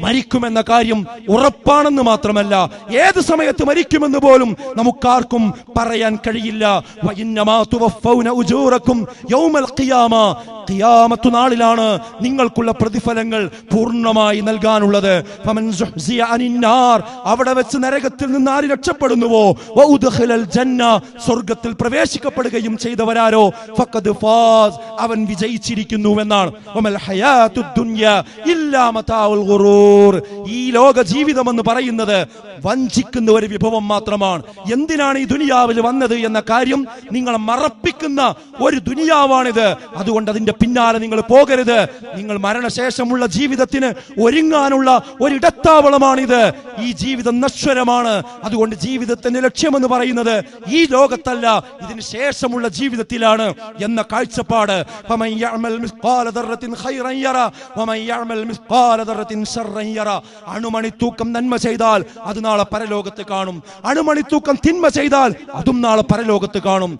മരിക്കുമെന്ന കാര്യം ഉറപ്പാണെന്ന് മാത്രമല്ല, ഏത് സമയത്ത് മരിക്കുമെന്ന് പോലും നമുക്കാർക്കും പറയാൻ കഴിയില്ല. ഖിയാമത്ത് നാളിലാണ് നിങ്ങൾക്കുള്ള പ്രതിഫലങ്ങൾ പൂർണ്ണമായി നൽകാനുള്ളത്. അവിടെ വെച്ച് നരകത്തിൽ നിന്ന് ആര് രക്ഷപ്പെടുന്നുവോ, സ്വർഗത്തിൽ പ്രവേശിക്കപ്പെടുകയും ചെയ്തവരാരോ ഫഖദ് ഫാസ്, അവൻ വിജയിച്ചിരിക്കുന്നുവെന്നാണ്. ഈ ലോക ജീവിതം എന്ന് പറയുന്നത് വഞ്ചിക്കുന്ന ഒരു വിഭവം മാത്രമാണ്. എന്തിനാണ് ഈ ദുനിയാവിൽ വന്നത് എന്ന കാര്യം നിങ്ങളെ മറപ്പിക്കുന്ന ഒരു ദുനിയാവാണിത്. അതുകൊണ്ട് അതിന്റെ പിന്നാലെ നിങ്ങൾ പോകരുത്. നിങ്ങൾ മരണശേഷമുള്ള ജീവിതത്തിന് ഒരുങ്ങാനുള്ള ഒരിടത്താവളമാണിത്. ഈ ജീവിതം നശ്വരമാണ്. അതുകൊണ്ട് ജീവിതത്തിന്റെ ലക്ഷ്യമെന്ന് പറയുന്നത് ഈ ലോകത്തല്ല, ഇതിന് ശേഷമുള്ള ജീവിതത്തിലാണ് എന്ന കാഴ്ചപ്പാട്. അണുമണിത്തൂക്കം നന്മ ചെയ്താൽ അത് നാളെ പരലോകത്ത് കാണും. അണുമണിത്തൂക്കം തിന്മ ചെയ്താൽ അതും നാളെ പരലോകത്ത് കാണും.